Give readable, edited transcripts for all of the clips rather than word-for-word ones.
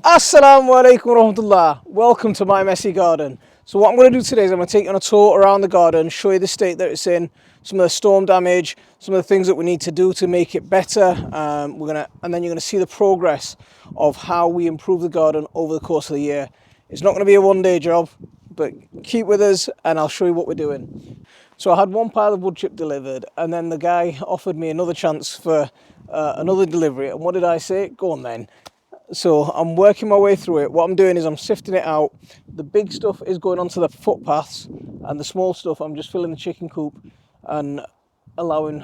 Assalamu alaikum warahmatullah. Welcome to my messy garden. So what I'm going to do today is I'm going to take you on a tour around the garden, show you the state that it's in, some of the storm damage, some of the things that we need to do to make it better. And then you're going to see the progress of how we improve the garden over the course of the year. It's not going to be a one-day job, but keep with us and I'll show you what we're doing. So I had one pile of wood chip delivered, and then the guy offered me another chance for another delivery. And what did I say? Go on then. So I'm working my way through it. What I'm doing is I'm sifting it out. The big stuff is going onto the footpaths, and the small stuff I'm just filling the chicken coop and allowing,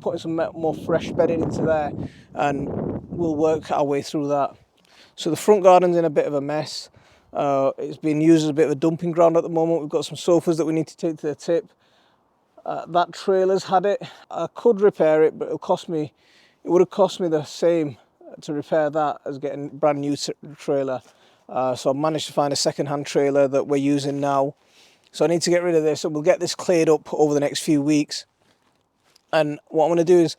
putting some more fresh bedding into there, and we'll work our way through that. So the front garden's in a bit of a mess. It's being used as a bit of a dumping ground at the moment. We've got some sofas that we need to take to the tip. That trailer's had it. I could repair it, but it would have cost me the same to repair that as getting a brand new trailer. So I managed to find a second-hand trailer that we're using now. So I need to get rid of this, and we'll get this cleared up over the next few weeks. And what I'm going to do is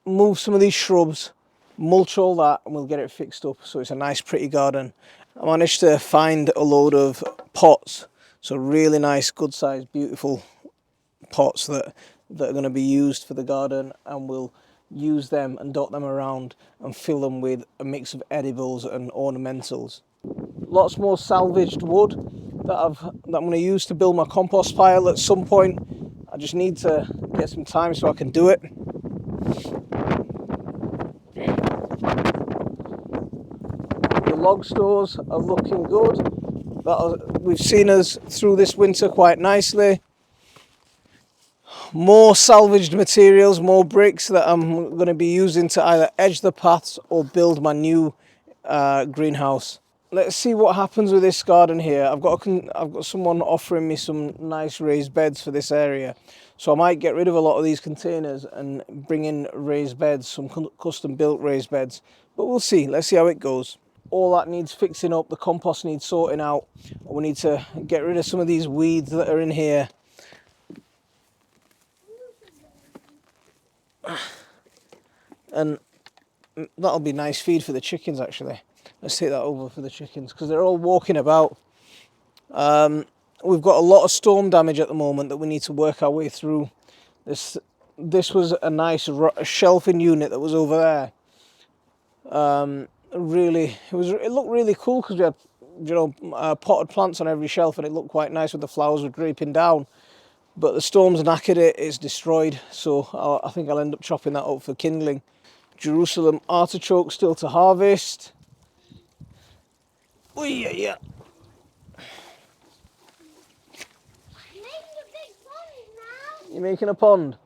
move some of these shrubs, mulch all that, and we'll get it fixed up so it's a nice pretty garden. I managed to find a load of pots, so really nice, good sized, beautiful pots that are going to be used for the garden, and we'll use them and dot them around and fill them with a mix of edibles and ornamentals. Lots more salvaged wood that I'm going to use to build my compost pile at some point. I just need to get some time so I can do it. The log stores are looking good. We've seen us through this winter quite nicely. More salvaged materials, more bricks that I'm going to be using to either edge the paths or build my new greenhouse. Let's see what happens with this garden here. I've got someone offering me some nice raised beds for this area, so I might get rid of a lot of these containers and bring in raised beds, some custom built raised beds, but we'll see. Let's see how it goes. All that needs fixing up. The compost needs sorting out. We need to get rid of some of these weeds that are in here. And that'll be nice feed for the chickens, actually. Let's take that over for the chickens because they're all walking about. We've got a lot of storm damage at the moment that we need to work our way through. This was a nice shelving unit that was over there. It looked really cool because we had potted plants on every shelf, and it looked quite nice with the flowers were draping down. But the storm's knackered it, it's destroyed, so I think I'll end up chopping that up for kindling. Jerusalem artichoke still to harvest. Oh yeah, yeah. You're making a pond?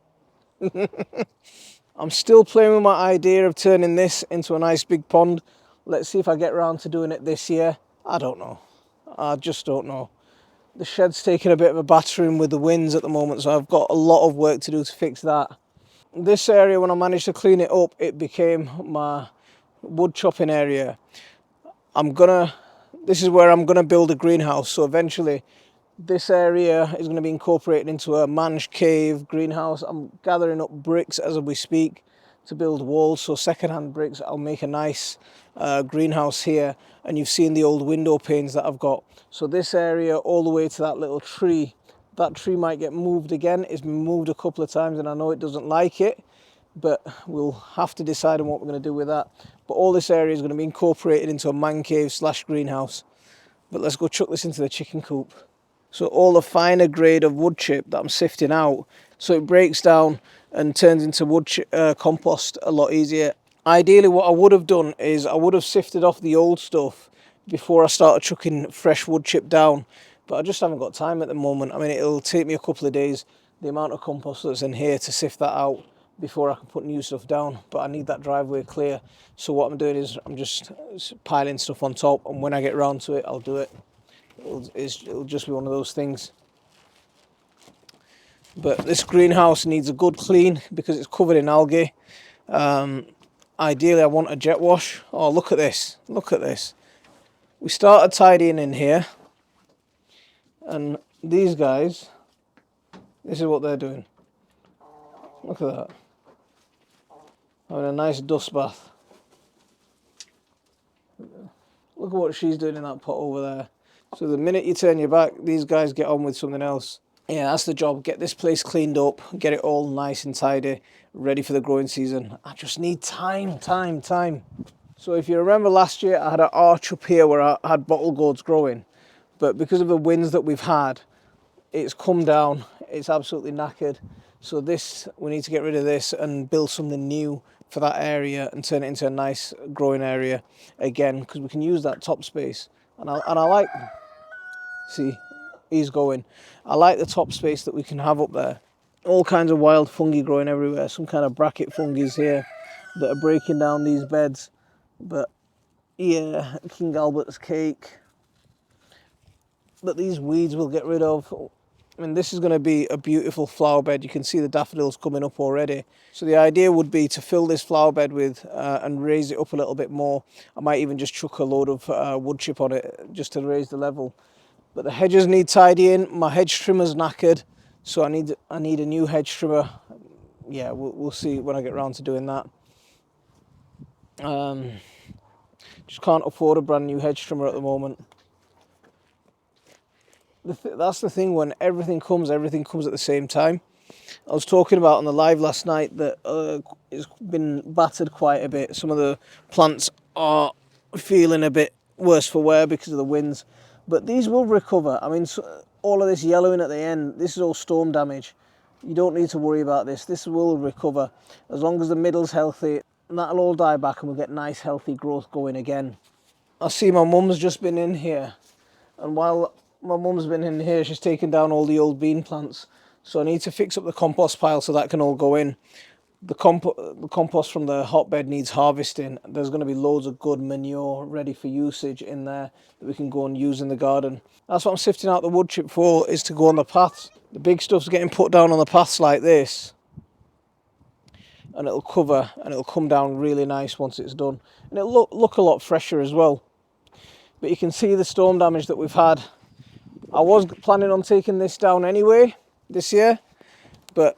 I'm still playing with my idea of turning this into a nice big pond. Let's see if I get around to doing it this year. I don't know. I just don't know. The shed's taking a bit of a battering with the winds at the moment, so I've got a lot of work to do to fix that. This area, when I managed to clean it up, it became my wood chopping area. This is where I'm gonna build a greenhouse, so eventually this area is going to be incorporated into a man's cave greenhouse. I'm gathering up bricks as we speak to build walls, so second-hand bricks. I'll make a nice greenhouse here, and you've seen the old window panes that I've got. So this area all the way to that little tree, that tree might get moved again. It's been moved a couple of times and I know it doesn't like it, but we'll have to decide on what we're going to do with that. But all this area is going to be incorporated into a man cave / greenhouse. But let's go chuck this into the chicken coop. So all the finer grade of wood chip that I'm sifting out, so it breaks down and turns into compost a lot easier. Ideally, what I would have done is I would have sifted off the old stuff before I started chucking fresh wood chip down, but I just haven't got time at the moment. I mean, it'll take me a couple of days, the amount of compost that's in here, to sift that out before I can put new stuff down, but I need that driveway clear. So what I'm doing is I'm just piling stuff on top, and when I get around to it, I'll do it. It'll just be one of those things. But this greenhouse needs a good clean because it's covered in algae. Ideally, I want a jet wash. Oh, look at this. Look at this. We started tidying in here, and these guys, this is what they're doing. Look at that. Having a nice dust bath. Look at what she's doing in that pot over there. So the minute you turn your back, these guys get on with something else. Yeah, that's the job. Get this place cleaned up, get it all nice and tidy, ready for the growing season. I just need time. So if you remember last year, I had an arch up here where I had bottle gourds growing. But because of the winds that we've had, it's come down. It's absolutely knackered. So this, we need to get rid of this and build something new for that area and turn it into a nice growing area again, because we can use that top space. And I like, see, he's going. I like the top space that we can have up there. All kinds of wild fungi growing everywhere. Some kind of bracket fungi here that are breaking down these beds. But yeah, King Albert's cake. But these weeds we'll get rid of. I mean, this is going to be a beautiful flower bed. You can see the daffodils coming up already. So the idea would be to fill this flower bed with and raise it up a little bit more. I might even just chuck a load of wood chip on it just to raise the level. But the hedges need tidying. My hedge trimmer's knackered, so I need a new hedge trimmer. Yeah, we'll see when I get around to doing that. Just can't afford a brand new hedge trimmer at the moment. That's the thing, when everything comes at the same time. I was talking about on the live last night that it's been battered quite a bit. Some of the plants are feeling a bit worse for wear because of the winds, but these will recover. I mean, all of this yellowing at the end, this is all storm damage. You don't need to worry about this. This will recover as long as the middle's healthy. And that'll all die back and we'll get nice healthy growth going again. I see my mum's just been in here, and while my mum's been in here, she's taken down all the old bean plants. So I need to fix up the compost pile so that can all go in. The compost from the hotbed needs harvesting. There's going to be loads of good manure ready for usage in there that we can go and use in the garden. That's what I'm sifting out the wood chip for, is to go on the paths. The big stuff's getting put down on the paths like this, and it'll cover and it'll come down really nice once it's done. And it'll look a lot fresher as well. But you can see the storm damage that we've had. I was planning on taking this down anyway this year, but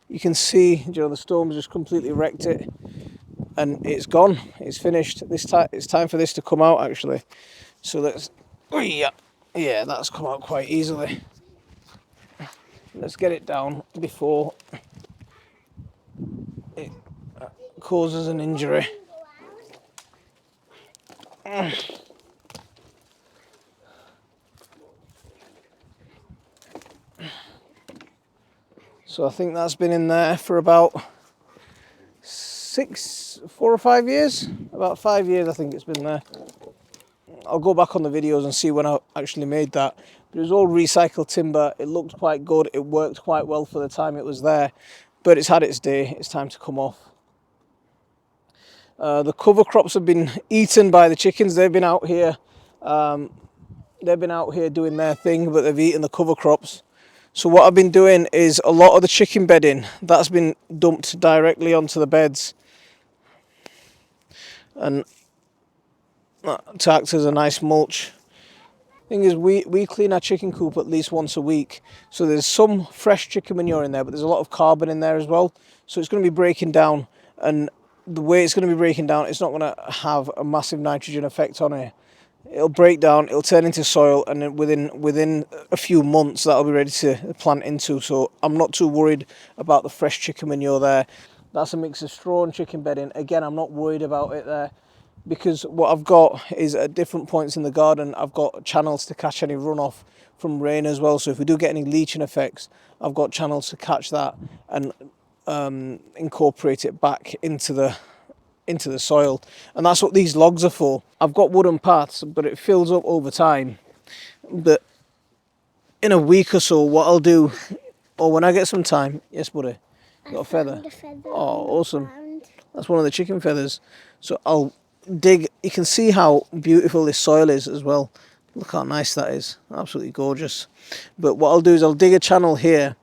you can see, the storm's just completely wrecked it, and it's gone. It's finished. It's time for this to come out actually. So yeah, that's come out quite easily. Let's get it down before it causes an injury. So I think that's been in there for about 4 or 5 years. About 5 years I think it's been there. I'll go back on the videos and see when I actually made that. But it was all recycled timber. It looked quite good. It worked quite well for the time it was there. But it's had its day. It's time to come off. The cover crops have been eaten by the chickens. They've been out here. Doing their thing, but they've eaten the cover crops. So what I've been doing is a lot of the chicken bedding that's been dumped directly onto the beds, and that acts as a nice mulch. Thing is, we clean our chicken coop at least once a week, so there's some fresh chicken manure in there, but there's a lot of carbon in there as well. So it's going to be breaking down, and the way it's going to be breaking down, it's not going to have a massive nitrogen effect on it. It'll break down, it'll turn into soil, and then within a few months that'll be ready to plant into. So I'm not too worried about the fresh chicken manure there. That's a mix of straw and chicken bedding. Again, I'm not worried about it there, because what I've got is at different points in the garden, I've got channels to catch any runoff from rain as well. So if we do get any leaching effects, I've got channels to catch that and incorporate it back into the soil. And that's what these logs are for. I've got wooden paths, but it fills up over time. But in a week or so, what I'll do, or when I get some time, yes buddy, you got a feather? Oh, awesome. That's one of the chicken feathers. So I'll dig. You can see how beautiful this soil is as well. Look how nice that is. Absolutely gorgeous. But what I'll do is I'll dig a channel here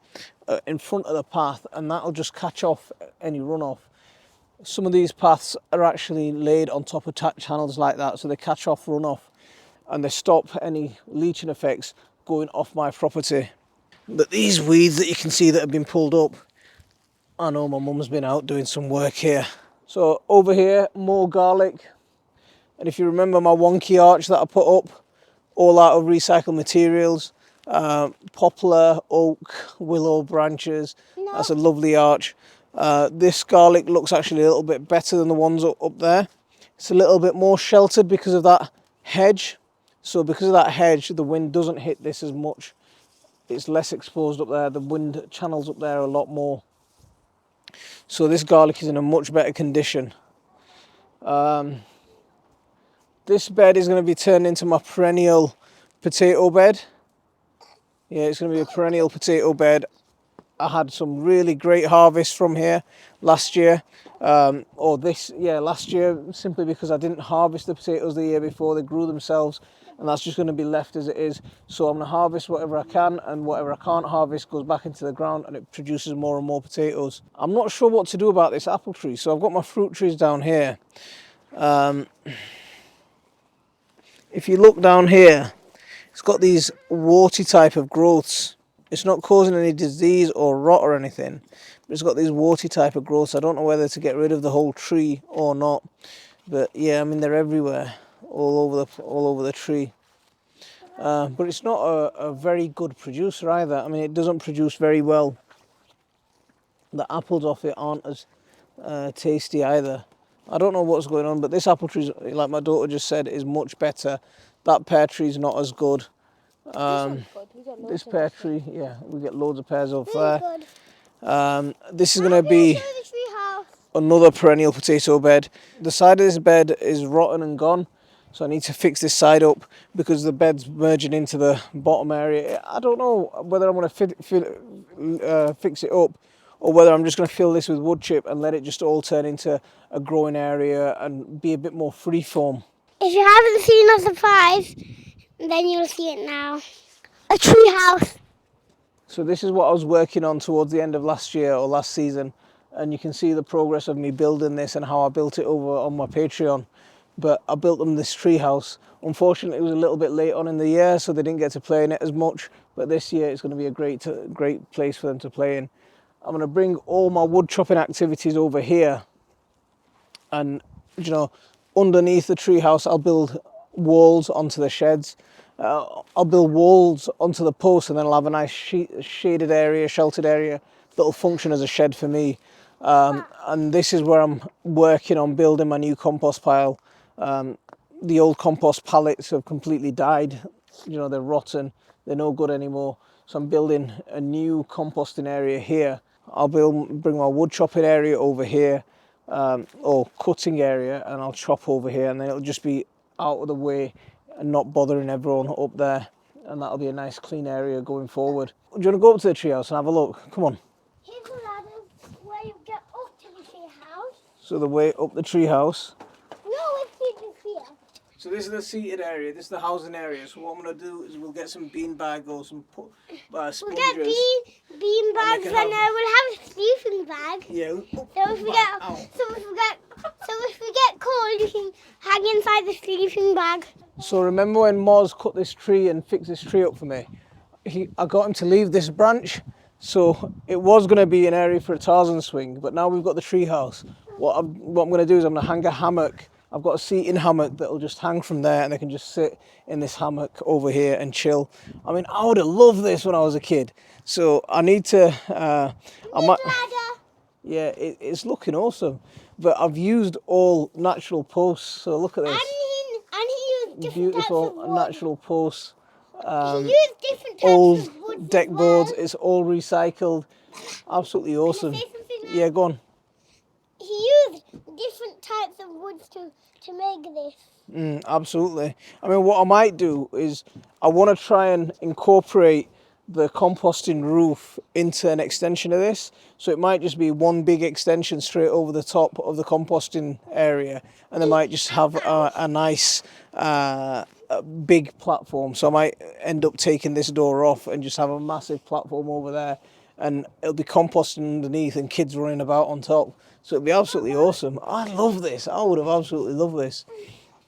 in front of the path, and that'll just catch off any runoff. Some of these paths are actually laid on top of channels like that, so they catch off runoff and they stop any leaching effects going off my property. But these weeds that you can see that have been pulled up, I know my mum's been out doing some work here. So over here, more garlic. And if you remember my wonky arch that I put up, all out of recycled materials, poplar, oak, willow branches. No. That's a lovely arch. This garlic looks actually a little bit better than the ones up there. It's a little bit more sheltered because of that hedge. So because of that hedge, the wind doesn't hit this as much. It's less exposed up there. The wind channels up there a lot more. So this garlic is in a much better condition. This bed is going to be turned into my perennial potato bed. Yeah, it's going to be a perennial potato bed. I had some really great harvests from here last year. Last year, simply because I didn't harvest the potatoes the year before. They grew themselves, and that's just going to be left as it is. So I'm going to harvest whatever I can, and whatever I can't harvest goes back into the ground, and it produces more and more potatoes. I'm not sure what to do about this apple tree. So I've got my fruit trees down here. If you look down here, it's got these warty type of growths. It's not causing any disease or rot or anything, but it's got these warty type of growths. I don't know whether to get rid of the whole tree or not, but yeah, I mean, they're everywhere, all over the tree. But it's not a very good producer either. I mean, it doesn't produce very well. The apples off it aren't as tasty either. I don't know what's going on, but this apple tree, like my daughter just said, is much better. That pear tree is not as good. This pear tree, yeah, we get loads of pears off there. This is going to be another perennial potato bed. The side of this bed is rotten and gone, so I need to fix this side up because the bed's merging into the bottom area. I don't know whether I'm going to fix it up, or whether I'm just going to fill this with wood chip and let it just all turn into a growing area and be a bit more freeform. If you haven't seen us at 5, then you'll see it now. A tree house. So this is what I was working on towards the end of last year or last season, and you can see the progress of me building this and how I built it over on my Patreon. But I built them this tree house. Unfortunately, it was a little bit late on in the year, so they didn't get to play in it as much. But this year, it's going to be a great place for them to play in. I'm going to bring all my wood chopping activities over here, and underneath the treehouse I'll build walls onto the sheds. I'll build walls onto the posts, and then I'll have a nice shaded area, sheltered area that'll function as a shed for me. And this is where I'm working on building my new compost pile. The old compost pallets have completely died. They're rotten. They're no good anymore. So I'm building a new composting area here. I'll bring my wood chopping area over here, or cutting area, and I'll chop over here, and then it'll just be out of the way and not bothering everyone up there, and that'll be a nice clean area going forward. Do you want to go up to the treehouse and have a look? Come on. Here's the ladder where you get up to the treehouse. So the way up the treehouse. No, it's here. So this is the seated area, this is the housing area. So what I'm going to do is we'll get some bean bag or some sponges. We'll get bean bags, and we'll have a sleeping bag. Yeah. So if we get cold, you can hang inside the sleeping bag. So remember when Moz cut this tree and fixed this tree up for me? I got him to leave this branch, so it was going to be an area for a Tarzan swing, but now we've got the tree house. What I'm going to do is I'm going to hang a hammock. I've got a seating hammock that'll just hang from there, and they can just sit in this hammock over here and chill. I mean, I would have loved this when I was a kid. So I need to... Yeah, it's looking awesome. But I've used all natural posts, so look at this. And he used different beautiful types of wood. Natural posts. He used different types old of wood deck as boards. well. It's all recycled. Absolutely awesome. Can I say something now? Yeah, go on. He used different types of woods to make this. Absolutely. I mean, what I might do is I want to try and incorporate the composting roof into an extension of this. So it might just be one big extension straight over the top of the composting area, and they might just have a nice big platform. So I might end up taking this door off and just have a massive platform over there, and it'll be composting underneath and kids running about on top. So it'll be absolutely awesome. I love this. I would have absolutely loved this.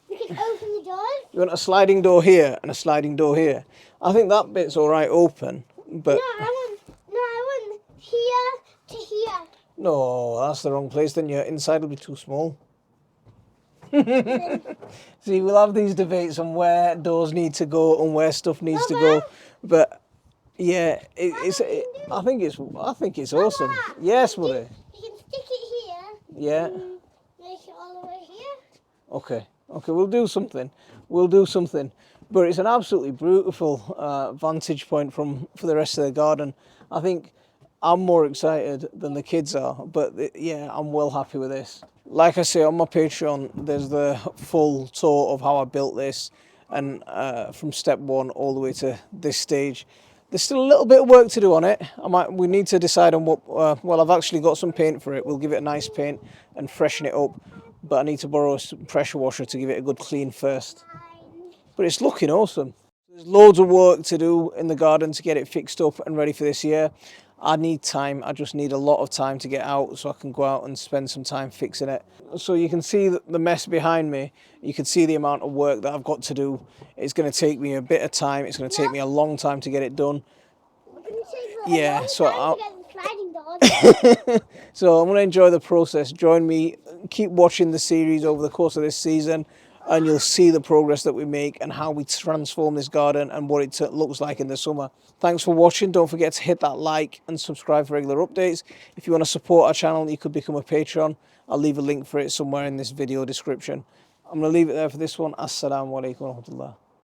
We can open the doors. You want a sliding door here and a sliding door here? I think that bit's all right open, but... No, I want here to here. No, that's the wrong place. Then your inside will be too small. See, we'll have these debates on where doors need to go and where stuff needs to go, but yeah, I think it's awesome. Yes, buddy. You can stick it here. Yeah. And make it all the way here. Okay. We'll do something. But it's an absolutely beautiful vantage point for the rest of the garden. I think I'm more excited than the kids are, but yeah, I'm well happy with this. Like I say, on my Patreon, there's the full tour of how I built this, and from step one all the way to this stage. There's still a little bit of work to do on it. We need to decide on what. Well, I've actually got some paint for it. We'll give it a nice paint and freshen it up. But I need to borrow a pressure washer to give it a good clean first. But it's looking awesome. There's loads of work to do in the garden to get it fixed up and ready for this year. I need time. I just need a lot of time to get out so I can go out and spend some time fixing it. So you can see the mess behind me. You can see the amount of work that I've got to do. It's going to take me a bit of time. It's going to take me a long time to get it done. Yeah, so so I'm going to enjoy the process. Join me. Keep watching the series over the course of this season, and you'll see the progress that we make and how we transform this garden and what it looks like in the summer. Thanks for watching. Don't forget to hit that like and subscribe for regular updates. If you want to support our channel, you could become a patron. I'll leave a link for it somewhere in this video description. I'm going to leave it there for this one. Assalamu alaikum wa rahmatullah.